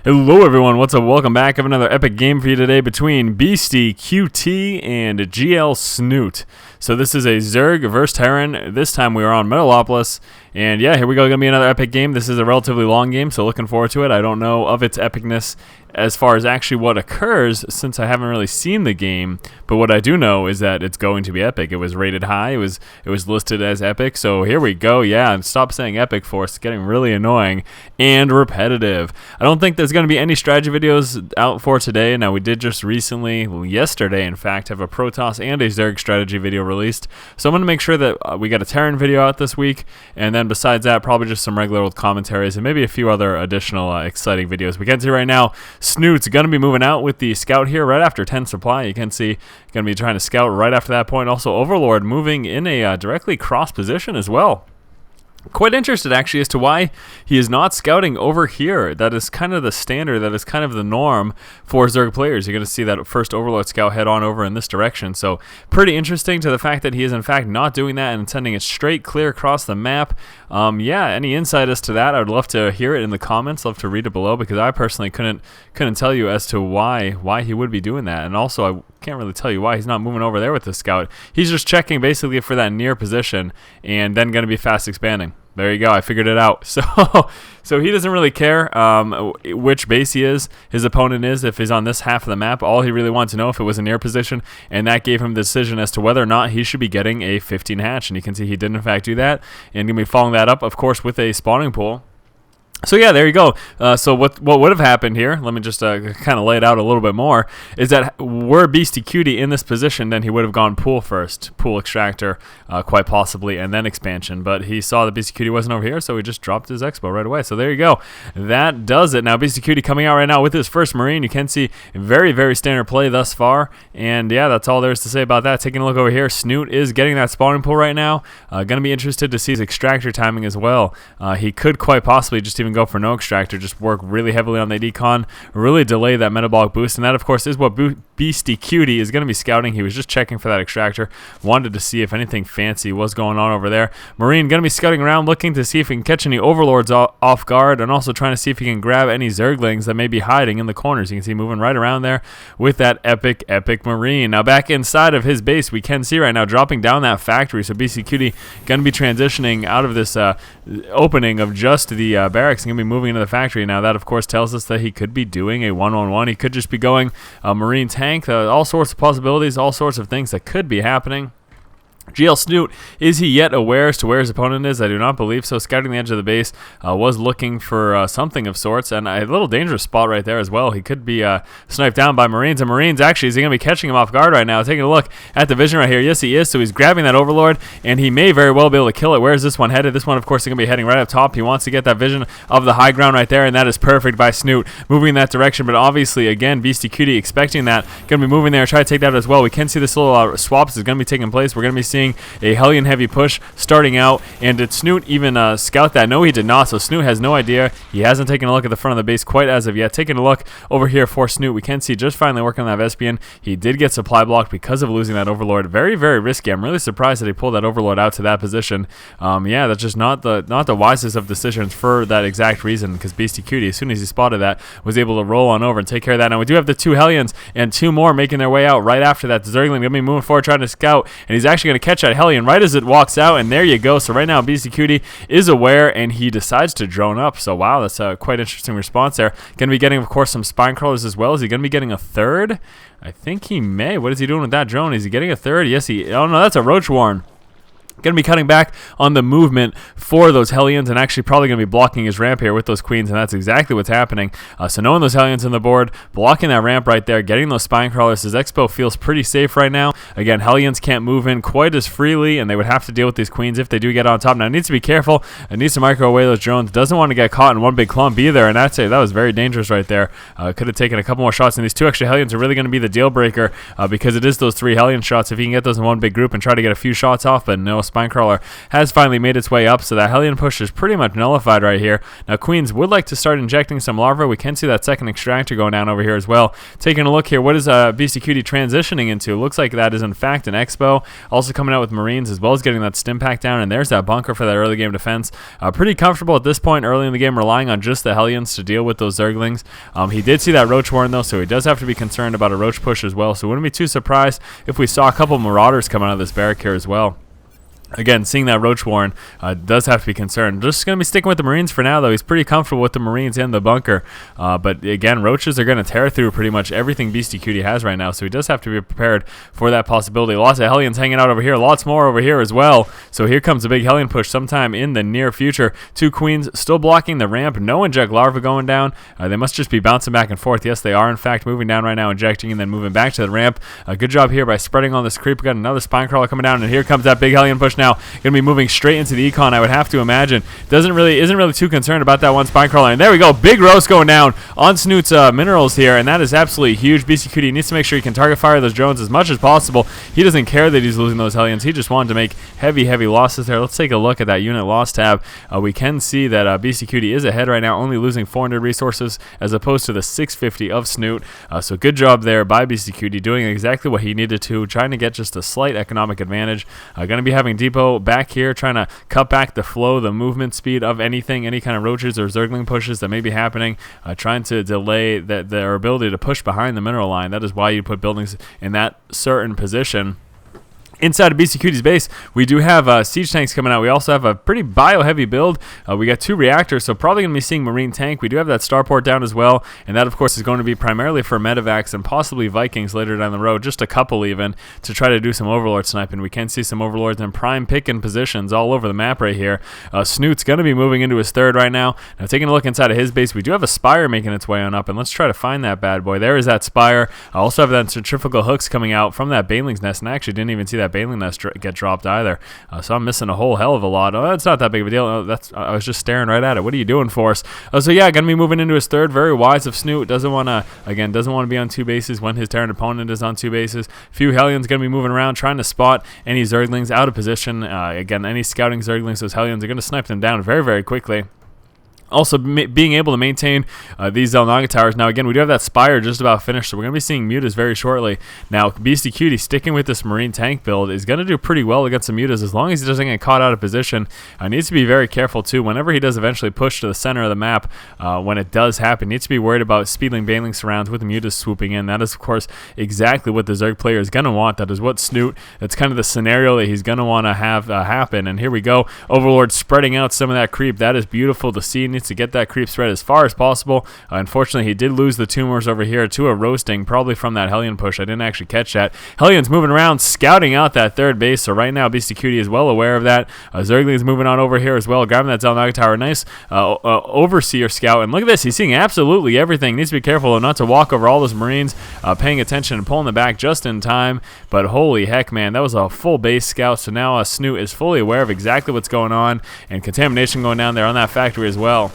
Hello everyone, what's up? Welcome back. I have another epic game for you today between BeastyQT and GL Snute. So this is a Zerg versus Terran. This time we are on Metalopolis. And yeah, here we go. Gonna be another epic game. This is a relatively long game, so looking forward to it. I don't know of its epicness as far as actually what occurs, since I haven't really seen the game, but what I do know is that it's going to be epic. It was rated high, it was listed as epic, so here we go. Yeah, and stop saying epic for us. It's getting really annoying and repetitive. I don't think there's going to be any strategy videos out for today. Now, we did just recently, yesterday in fact, have a Protoss and a Zerg strategy video released, so I'm going to make sure that we got a Terran video out this week, and then besides that, probably just some regular old commentaries and maybe a few other additional exciting videos. We can see right now Snute's going to be moving out with the scout here right after 10 supply. You can see going to be trying to scout right after that point. Also, Overlord moving in a directly cross position as well. Quite interested actually as to why he is not scouting over here. That is kind of the standard, that is kind of the norm for Zerg players. You're going to see that first Overlord scout head on over in this direction. So pretty interesting to the fact that he is in fact not doing that and sending it straight clear across the map. Yeah, any insight as to that, I would love to hear it in the comments. Love to read it below, because I personally couldn't tell you as to why he would be doing that. And also I can't really tell you why he's not moving over there with the scout. He's just checking basically for that near position and then going to be fast expanding. There you go. I figured it out. So he doesn't really care which base he is, his opponent is, if he's on this half of the map. All he really wanted to know if it was a near position, and that gave him the decision as to whether or not he should be getting a 15 hatch. And you can see he did in fact do that, and going to be following that up, of course, with a spawning pool. So yeah, there you go. So what would have happened here, let me just kind of lay it out a little bit more, is that were BeastyQT in this position, then he would have gone pool first, pool extractor, quite possibly, and then expansion. But he saw that BeastyQT wasn't over here, so he just dropped his expo right away. So there you go. That does it. Now BeastyQT coming out right now with his first Marine. You can see very, very standard play thus far. And yeah, that's all there is to say about that. Taking a look over here, Snute is getting that spawning pool right now. Going to be interested to see his extractor timing as well. He could quite possibly just even go for no extractor, just work really heavily on the decon, really delay that metabolic boost, and that of course is what BeastyQT is going to be scouting. He was just checking for that extractor, wanted to see if anything fancy was going on over there. Marine going to be scouting around, looking to see if he can catch any Overlords off guard, and also trying to see if he can grab any Zerglings that may be hiding in the corners. You can see moving right around there with that epic Marine. Now back inside of his base, we can see right now dropping down that factory, so BeastyQT going to be transitioning out of this opening of just the barracks and going to be moving into the factory. Now that of course tells us that he could be doing a 1-on-1. He could just be going a Marine tank, all sorts of possibilities, all sorts of things that could be happening. GL Snute, is he yet aware as to where his opponent is? I do not believe so. Scouting the edge of the base, was looking for something of sorts, and a little dangerous spot right there as well. He could be sniped down by Marines, and Marines actually, is he going to be catching him off guard right now? Taking a look at the vision right here. Yes, he is, so he's grabbing that Overlord, and he may very well be able to kill it. Where is this one headed? This one, of course, is going to be heading right up top. He wants to get that vision of the high ground right there, and that is perfect by Snute, moving in that direction, but obviously, again, BeastyQT expecting that, going to be moving there, try to take that as well. We can see this little swaps is going to be taking place. We're going to be seeing a Hellion heavy push starting out, and did Snute even scout that? No, he did not, so Snute has no idea. He hasn't taken a look at the front of the base quite as of yet. Taking a look over here for Snute, we can see just finally working on that Vespian. He did get supply blocked because of losing that Overlord. Very, very risky. I'm really surprised that he pulled that Overlord out to that position. Yeah, that's just not the wisest of decisions for that exact reason, because BeastyQT, as soon as he spotted that, was able to roll on over and take care of that. Now we do have the two Hellions and two more making their way out right after that. The Zergling going to be moving forward trying to scout, and he's actually going to catch that Hellion right as it walks out, and there you go. So right now BeastyQT is aware, and he decides to drone up. So wow, that's a quite interesting response there. Going to be getting, of course, some spine crawlers as well. Is he going to be getting a third? I think he may. What is he doing with that drone? Is he getting a third? Yes, he... Oh no, that's a Roach Warren. Going to be cutting back on the movement for those Hellions, and actually probably going to be blocking his ramp here with those Queens, and that's exactly what's happening. So knowing those Hellions on the board, blocking that ramp right there, getting those spine crawlers, his expo feels pretty safe right now. Again, Hellions can't move in quite as freely, and they would have to deal with these Queens if they do get on top. Now it needs to be careful. It needs to micro away those drones. Doesn't want to get caught in one big clump either, and that was very dangerous right there. Could have taken a couple more shots, and these two extra Hellions are really going to be the deal breaker, because it is those three Hellion shots. If he can get those in one big group and try to get a few shots off, but no, Spinecrawler has finally made its way up, so that Hellion push is pretty much nullified right here. Now, Queens would like to start injecting some larvae. We can see that second extractor going down over here as well. Taking a look here, what is BeastyQT transitioning into? Looks like that is in fact an Expo. Also coming out with Marines as well as getting that stim pack down, and there's that bunker for that early game defense. Pretty comfortable at this point early in the game, relying on just the Hellions to deal with those Zerglings. He did see that Roach Warren though, so he does have to be concerned about a Roach push as well. So wouldn't be too surprised if we saw a couple Marauders come out of this barrack here as well. Again, seeing that Roach Warren does have to be concerned. Just going to be sticking with the Marines for now, though. He's pretty comfortable with the Marines and the bunker. But again, Roaches are going to tear through pretty much everything BeastyQT has right now, so he does have to be prepared for that possibility. Lots of Hellions hanging out over here. Lots more over here as well. So here comes a big Hellion push sometime in the near future. Two Queens still blocking the ramp. No inject larva going down. They must just be bouncing back and forth. Yes, they are, in fact, moving down right now, injecting, and then moving back to the ramp. Good job here by spreading all this creep. We got another Spinecrawler coming down, and here comes that big Hellion push now. Going to be moving straight into the econ, I would have to imagine. Isn't really too concerned about that one Spinecrawler. And there we go, big roast going down on Snute's minerals here, and that is absolutely huge. BeastyQT needs to make sure he can target fire those drones as much as possible. He doesn't care that he's losing those Hellions. He just wanted to make heavy losses there. Let's take a look at that unit loss tab. We can see that BeastyQT is ahead right now, only losing 400 resources as opposed to the 650 of Snute. So good job there by BeastyQT, doing exactly what he needed to, trying to get just a slight economic advantage. Going to be having Depot back here, trying to cut back the flow, the movement speed of anything, any kind of roaches or Zergling pushes that may be happening, trying to delay their ability to push behind the mineral line. That is why you put buildings in that certain position. Inside of BeastyQT's base, we do have siege tanks coming out. We also have a pretty bio-heavy build. We got 2 reactors, so probably going to be seeing Marine tank. We do have that starport down as well, and that, of course, is going to be primarily for medevacs and possibly Vikings later down the road, just a couple even, to try to do some Overlord sniping. We can see some Overlords in prime picking positions all over the map right here. Snute's going to be moving into his third right now. Now, taking a look inside of his base, we do have a Spire making its way on up, and let's try to find that bad boy. There is that Spire. I also have that centrifugal hooks coming out from that Baneling's nest, and I actually didn't even see that Baneling nest get dropped either, so I'm missing a whole hell of a lot. Oh, that's not that big of a deal. I was just staring right at it. What are you doing for us? So yeah, gonna be moving into his third. Very wise of Snute. Doesn't want to be on 2 bases when his Terran opponent is on 2 bases. Few Hellions gonna be moving around trying to spot any Zerglings out of position. Again, any scouting Zerglings, those Hellions are gonna snipe them down very quickly. Also, being able to maintain these Xel'Naga towers. Now, again, we do have that Spire just about finished, so we're going to be seeing Mutas very shortly. Now, BeastyQT, sticking with this Marine tank build, is going to do pretty well against the Mutas as long as he doesn't get caught out of position. Needs to be very careful, too. Whenever he does eventually push to the center of the map, when it does happen, needs to be worried about Speedling Baneling surrounds with the Mutas swooping in. That is, of course, exactly what the Zerg player is going to want. That is what Snute, that's kind of the scenario that he's going to want to have happen. And here we go. Overlord spreading out some of that creep. That is beautiful to see. Needs to get that creep spread as far as possible. Unfortunately, he did lose the tumors over here to a roasting, probably from that Hellion push. I didn't actually catch that. Hellion's moving around, scouting out that third base, so right now BeastyQT is well aware of that. Zergling's moving on over here as well, grabbing that Xel'Naga tower. Nice Overseer scout, and look at this. He's seeing absolutely everything. Needs to be careful not to walk over all those Marines, paying attention and pulling them back just in time, but holy heck, man, that was a full base scout, so now Snute is fully aware of exactly what's going on, and contamination going down there on that factory as well.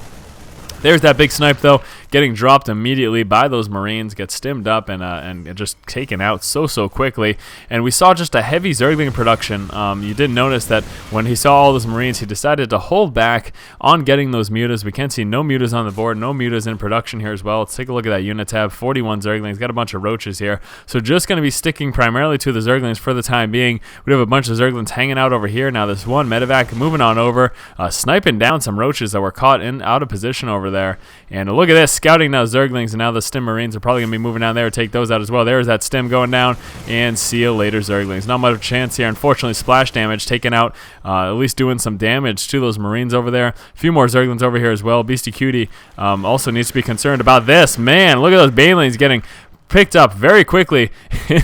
There's that big snipe, though, getting dropped immediately by those Marines, gets stimmed up and just taken out so quickly. And we saw just a heavy Zergling production. You did notice that when he saw all those Marines, he decided to hold back on getting those Mutas. We can see no Mutas on the board, no Mutas in production here as well. Let's take a look at that unit tab. 41 Zerglings, got a bunch of Roaches here. So just going to be sticking primarily to the Zerglings for the time being. We have a bunch of Zerglings hanging out over here. Now this one medevac moving on over, sniping down some Roaches that were caught out of position over there. And look at this, scouting now Zerglings, and now the Stim Marines are probably going to be moving down there to take those out as well. There's that Stim going down, and see you later, Zerglings. Not much chance here. Unfortunately, splash damage taken out, at least doing some damage to those Marines over there. A few more Zerglings over here as well. BeastyQT also needs to be concerned about this. Man, look at those Banelings getting picked up very quickly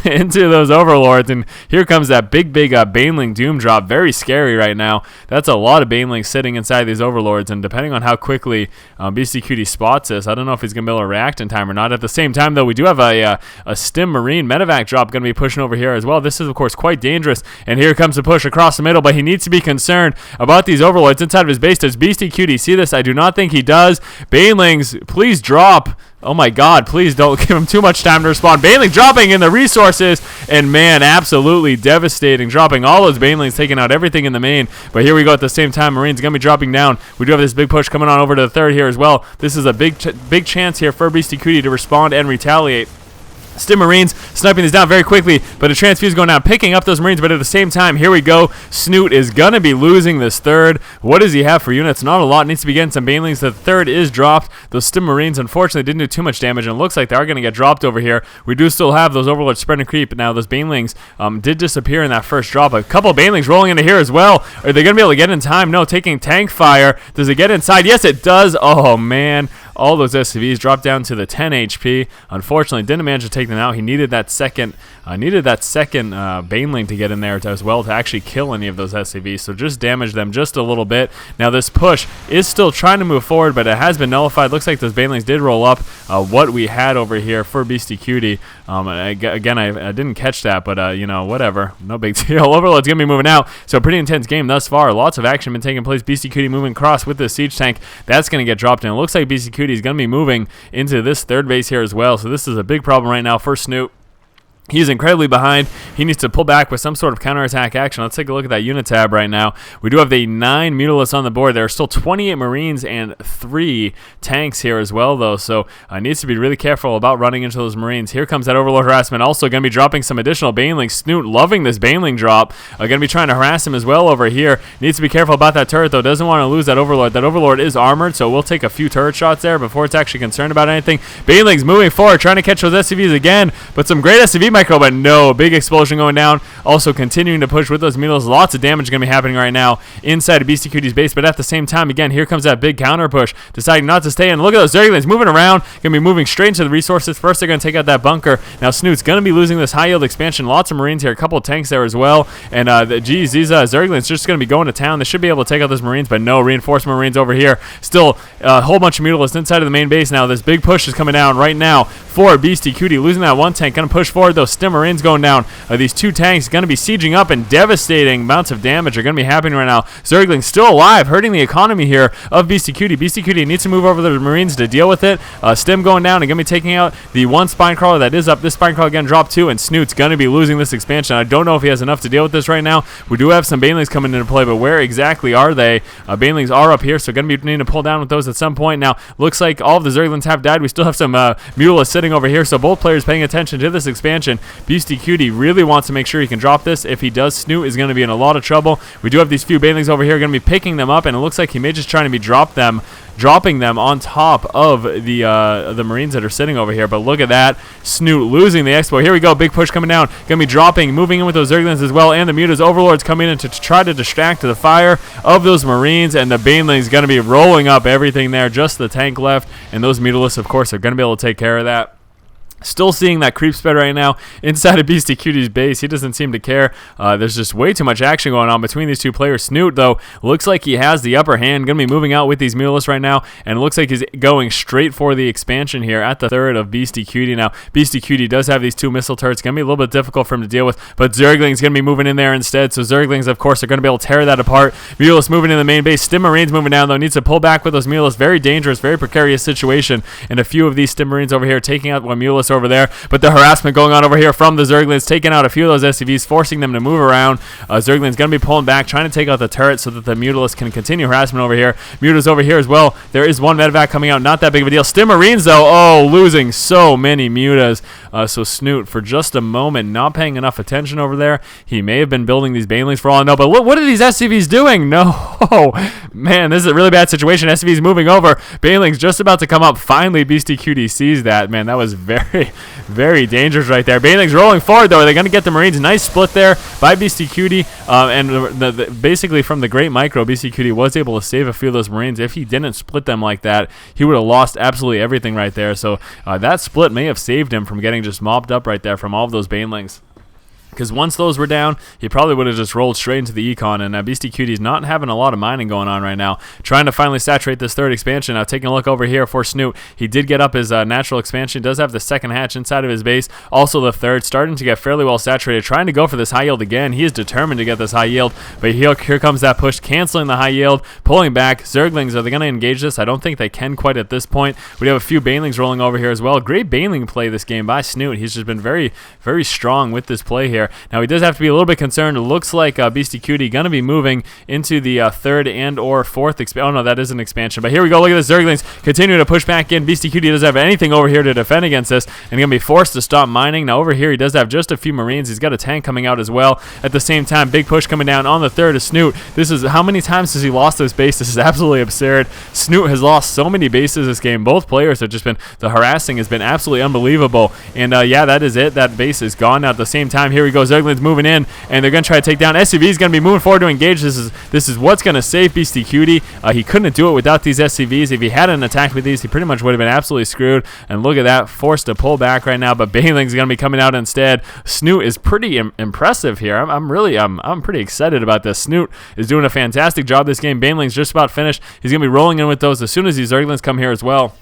into those Overlords, and here comes that big Baneling Doom drop. Very scary right now. That's a lot of Banelings sitting inside these Overlords, and depending on how quickly BeastyQT spots this, I don't know if he's going to be able to react in time or not. At the same time, though, we do have a Stim Marine medevac drop going to be pushing over here as well. This is, of course, quite dangerous, and here comes the push across the middle, but he needs to be concerned about these Overlords inside of his base. Does BeastyQT see this? I do not think he does. Banelings, please drop. Oh my god, please don't give him too much time to respond. Baneling dropping in the resources, and man, absolutely devastating. Dropping all those Banelings, taking out everything in the main. But here we go at the same time. Marine's going to be dropping down. We do have this big push coming on over to the third here as well. This is a big chance here for BeastyQT to respond and retaliate. Stim Marines sniping this down very quickly, but a transfuse going down, picking up those Marines, but at the same time, here we go. Snute is going to be losing this third. What does he have for units? Not a lot. Needs to be getting some Banelings. The third is dropped. Those Stim Marines, unfortunately, didn't do too much damage, and it looks like they are going to get dropped over here. We do still have those Overlords spread and creep. Now, those Banelings did disappear in that first drop. A couple Banelings rolling into here as well. Are they going to be able to get in time? No, taking tank fire. Does it get inside? Yes, it does. Oh, man. All those SCVs dropped down to the 10 HP. Unfortunately, didn't manage to take them out. He needed that second Baneling to get in there as well to actually kill any of those SCVs. So just damage them just a little bit. Now this push is still trying to move forward, but it has been nullified. Looks like those Banelings did roll up what we had over here for BeastyQT. Again, I didn't catch that, but you know, whatever. No big deal. Overlord's going to be moving out. So pretty intense game thus far. Lots of action been taking place. BeastyQT moving across with the siege tank. That's going to get dropped in. It looks like BeastyQT is going to be moving into this third base here as well. So this is a big problem right now for Snute. He's incredibly behind. He needs to pull back with some sort of counterattack action. Let's take a look at that unit tab right now. We do have the 9 Mutalisks on the board. There are still 28 Marines and 3 tanks here as well, though. So needs to be really careful about running into those Marines. Here comes that Overlord harassment. Also going to be dropping some additional Banelings. Snute loving this Baneling drop. Going to be trying to harass him as well over here. Needs to be careful about that turret, though. Doesn't want to lose that Overlord. That Overlord is armored, so we'll take a few turret shots there before it's actually concerned about anything. Banelings moving forward, trying to catch those SCVs again, but some great SCV micro, but no, big explosion going down. Also continuing to push with those Mutalisks. Lots of damage going to be happening right now inside of BeastyQT's base, but at the same time, again, here comes that big counter push, deciding not to stay in. Look at those Zerglings moving around, going to be moving straight into the resources. First, they're going to take out that bunker. Now, Snute's going to be losing this high yield expansion. Lots of Marines here, a couple of tanks there as well, and geez, these Zerglings just going to be going to town. They should be able to take out those Marines, but no, reinforcement Marines over here. Still a whole bunch of Mutalisks inside of the main base now. This big push is coming down right now for BeastyQT, losing that one tank, going to push forward. Those Stim Marines going down. These 2 tanks going to be sieging up, and devastating amounts of damage are going to be happening right now. Zerglings still alive, hurting the economy here of BeastyQT. BeastyQT needs to move over to the Marines to deal with it. Stim going down and going to be taking out the one spine crawler that is up. This spine crawler again dropped 2, and Snute's going to be losing this expansion. I don't know if he has enough to deal with this right now. We do have some Banelings coming into play, but where exactly are they? Banelings are up here, so going to be needing to pull down with those at some point. Now, looks like all of the Zerglings have died. We still have some Mutalisks sitting over here, so both players paying attention to this expansion. BeastyQT really wants to make sure he can drop this. If he does, Snute is going to be in a lot of trouble. We do have these few Banelings over here going to be picking them up, and it looks like he may just trying to be dropping them on top of the Marines that are sitting over here. But look at that, Snute losing the expo. Here we go, big push coming down, going to be dropping, moving in with those Zerglings as well, and the Mutas. Overlords coming in to try to distract the fire of those Marines, and the Banelings going to be rolling up everything there. Just the tank left, and those Mutalisks, of course, are going to be able to take care of that. Still seeing that creep spread right now inside of BeastyQT's base. He doesn't seem to care. There's just way too much action going on between these two players. Snute, though, looks like he has the upper hand. Going to be moving out with these Mutalisks right now, and it looks like he's going straight for the expansion here at the third of BeastyQT. Now, BeastyQT does have these 2 missile turrets. Going to be a little bit difficult for him to deal with, but Zergling's going to be moving in there instead. So Zerglings, of course, are going to be able to tear that apart. Mutalisks moving in the main base. Stim Marines moving down, though. Needs to pull back with those Mutalisks. Very dangerous, very precarious situation. And a few of these Stim Marines over here taking out one Mutalisks over there. But the harassment going on over here from the Zerglings, taking out a few of those SCVs, forcing them to move around. Zergling's going to be pulling back, trying to take out the turret so that the Mutalisks can continue harassment over here. Mutas over here as well. There is one medevac coming out, not that big of a deal. Stim Marines, though, oh, losing so many Mutas. So Snute, for just a moment, not paying enough attention over there. He may have been building these Banelings for all I know, but what are these SCVs doing? No, man, this is a really bad situation. SCVs moving over. Banelings just about to come up. Finally, BeastyQT sees that. Man, that was very, very dangerous right there. Banelings rolling forward, though. They're going to get the Marines. Nice split there by BeastyQT. And basically from the great micro, BeastyQT was able to save a few of those Marines. If he didn't split them like that, he would have lost absolutely everything right there. So that split may have saved him from getting just mopped up right there from all of those Banelings. because once those were down, he probably would have just rolled straight into the econ, and BeastyQT's not having a lot of mining going on right now. Trying to finally saturate this third expansion. Now, taking a look over here for Snute, he did get up his natural expansion, does have the second hatch inside of his base, also the third, starting to get fairly well saturated, trying to go for this high yield again. He is determined to get this high yield, but here comes that push, canceling the high yield, pulling back. Zerglings, are they going to engage this? I don't think they can quite at this point. We have a few Banelings rolling over here as well. Great Baneling play this game by Snute. He's just been very, very strong with this play here. Now, he does have to be a little bit concerned. It looks like BeastyQT going to be moving into the third and or fourth expansion. Oh, no, that is an expansion. But here we go. Look at the Zerglings continuing to push back in. BeastyQT doesn't have anything over here to defend against this, and going to be forced to stop mining. Now, over here, he does have just a few Marines. He's got a tank coming out as well. At the same time, big push coming down on the third of Snute. This is, how many times has he lost this base? This is absolutely absurd. Snute has lost so many bases this game. Both players have just been, the harassing has been absolutely unbelievable. And yeah, that is it. That base is gone. Now, at the same time, here we go. Zerglings moving in, and they're going to try to take down. SCV is going to be moving forward to engage. This is what's going to save BeastyQT. He couldn't do it without these SCVs. If he hadn't attacked with these, he pretty much would have been absolutely screwed. And look at that, forced to pull back right now. But Baneling's going to be coming out instead. Snute is pretty impressive here. I'm pretty excited about this. Snute is doing a fantastic job this game. Baneling's just about finished. He's going to be rolling in with those as soon as these Zerglings come here as well.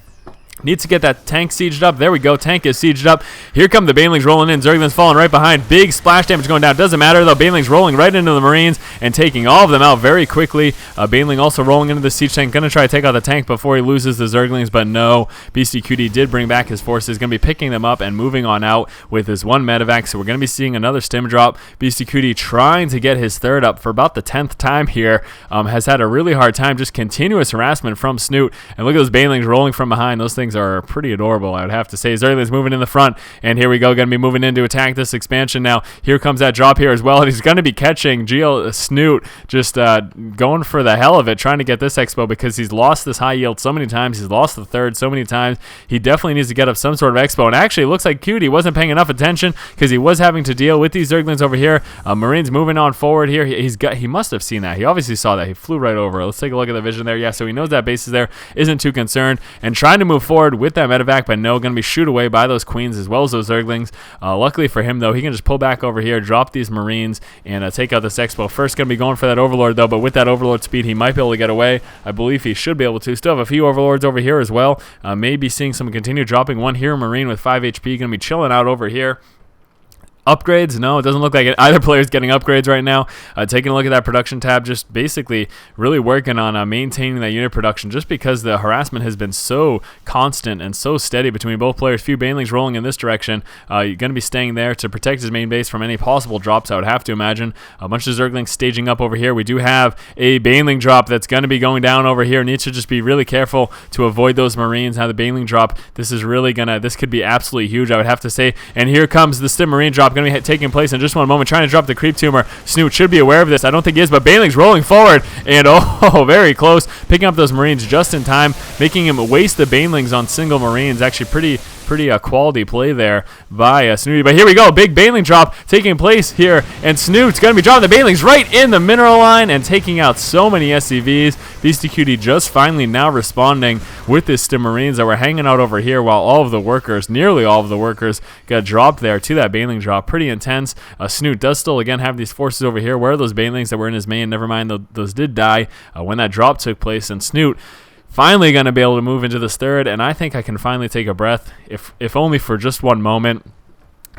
Needs to get that tank sieged up. There we go. Tank is sieged up. Here come the Banelings rolling in. Zerglings falling right behind. Big splash damage going down. Doesn't matter, though. Banelings rolling right into the Marines and taking all of them out very quickly. Baneling also rolling into the siege tank. Going to try to take out the tank before he loses the Zerglings, but no. BeastyQT did bring back his forces. Going to be picking them up and moving on out with his one medevac. So we're going to be seeing another stim drop. BeastyQT trying to get his third up for about the 10th time here. Has had a really hard time. Just continuous harassment from Snute. And look at those Banelings rolling from behind. Those things are pretty adorable, I would have to say. Zerglings moving in the front, and here we go, going to be moving in to attack this expansion now. Here comes that drop here as well, and he's going to be catching Snute, just going for the hell of it, trying to get this expo because he's lost this high yield so many times. He's lost the third so many times. He definitely needs to get up some sort of expo, and actually it looks like QT wasn't paying enough attention because he was having to deal with these Zerglings over here. Marines moving on forward here. He must have seen that. He obviously saw that. He flew right over it. Let's take a look at the vision there. Yeah, so he knows that base is there, isn't too concerned, and trying to move forward with that medevac, but no, going to be shoot away by those queens as well as those Zerglings. Luckily for him, though, he can just pull back over here, drop these Marines, and take out this expo. First, going to be going for that Overlord, though, but with that Overlord speed, he might be able to get away. I believe he should be able to. Still have a few Overlords over here as well. Maybe seeing some continue dropping. One Hero Marine with 5 HP, going to be chilling out over here. Upgrades? No, it doesn't look like it. Either player's getting upgrades right now. Taking a look at that production tab, just basically really working on maintaining that unit production just because the harassment has been so constant and so steady between both players. Few Banelings rolling in this direction. You're going to be staying there to protect his main base from any possible drops, I would have to imagine. A bunch of Zerglings staging up over here. We do have a Baneling drop that's going to be going down over here. Needs to just be really careful to avoid those Marines. Now the Baneling drop, this could be absolutely huge, I would have to say. And here comes the Stim Marine drop, going to be taking place in just one moment, trying to drop the creep tumor. Snute should be aware of this. I don't think he is, but Baneling's rolling forward, and oh, very close, picking up those Marines just in time, making him waste the Banelings on single Marines. Actually pretty quality play there by Snute. But here we go, big Baneling drop taking place here, and Snute's going to be dropping the Banelings right in the mineral line and taking out so many SCVs. BeastyQT just finally now responding with this Stim Marines that were hanging out over here while all of the workers, nearly all of the workers, got dropped there to that Baneling drop. Pretty intense. Snute does still again have these forces over here. Where are those Banelings that were in his main? Never mind, those did die when that drop took place, and Snute finally going to be able to move into this third, and I think I can finally take a breath, if only for just one moment.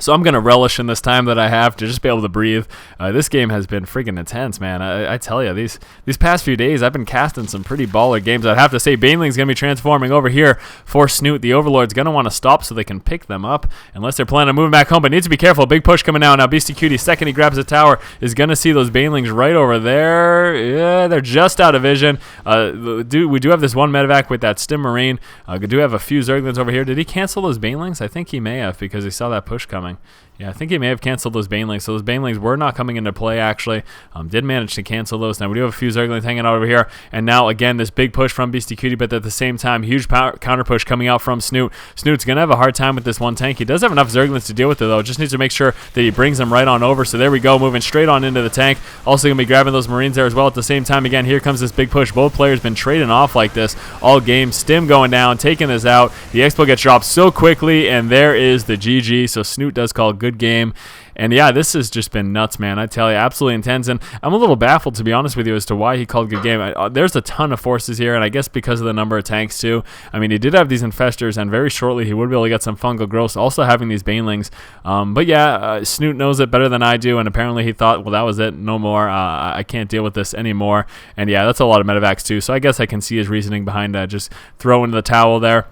So I'm going to relish in this time that I have to just be able to breathe. This game has been freaking intense, man. I tell you, these past few days, I've been casting some pretty baller games. I'd have to say Baneling's going to be transforming over here for Snute. The Overlord's going to want to stop so they can pick them up, unless they're planning on moving back home, but needs to be careful. Big push coming out. Now BeastyQT, second he grabs the tower, is going to see those Banelings right over there. Yeah, they're just out of vision. We do have this one medevac with that Stim Marine. We do have a few Zerglings over here. Did he cancel those Banelings? I think he may have, because he saw that push coming. Yeah, I think he may have canceled those Banelings. So those Banelings were not coming into play, actually. Did manage to cancel those. Now, we do have a few Zerglings hanging out over here. And now, again, this big push from BeastyQT, but at the same time, huge counter push coming out from Snute. Snute's going to have a hard time with this one tank. He does have enough Zerglings to deal with it, though. Just needs to make sure that he brings them right on over. So there we go, moving straight on into the tank. Also going to be grabbing those Marines there as well. At the same time, again, here comes this big push. Both players been trading off like this all game. Stim going down, taking this out. The Expo gets dropped so quickly, and there is the GG. So Snute does call a good game. And yeah, this has just been nuts, man. I tell you, absolutely intense. And I'm a little baffled, to be honest with you, as to why he called good game. There's a ton of forces here, and I guess because of the number of tanks too. I mean, he did have these infestors, and very shortly he would be able to get some fungal growths, also having these banelings. But yeah, Snute knows it better than I do, and apparently he thought, well, that was it, no more. I can't deal with this anymore. And yeah, that's a lot of medevacs too, so I guess I can see his reasoning behind just throwing the towel there.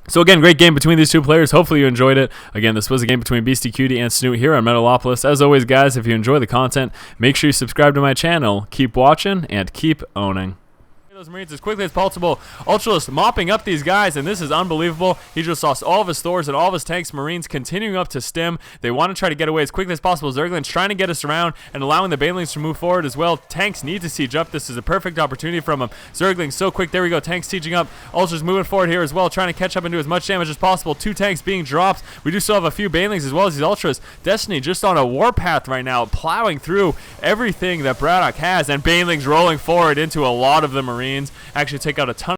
So again, great game between these two players. Hopefully you enjoyed it. Again, this was a game between BeastyQT and Snute here on Metalopolis. As always, guys, if you enjoy the content, make sure you subscribe to my channel. Keep watching and keep owning. Those Marines as quickly as possible. Ultralisk mopping up these guys, and this is unbelievable. He just lost all of his Thors and all of his tanks. Marines continuing up to stim. They want to try to get away as quickly as possible. Zergling's trying to get us around and allowing the banelings to move forward as well. Tanks need to siege up. This is a perfect opportunity from him. Zergling so quick. There we go. Tanks sieging up. Ultra's moving forward here as well, trying to catch up and do as much damage as possible. 2 tanks being dropped. We do still have a few banelings as well as these Ultras. Destiny just on a warpath right now, plowing through everything that Braddock has, and banelings rolling forward into a lot of the Marines. Actually take out a ton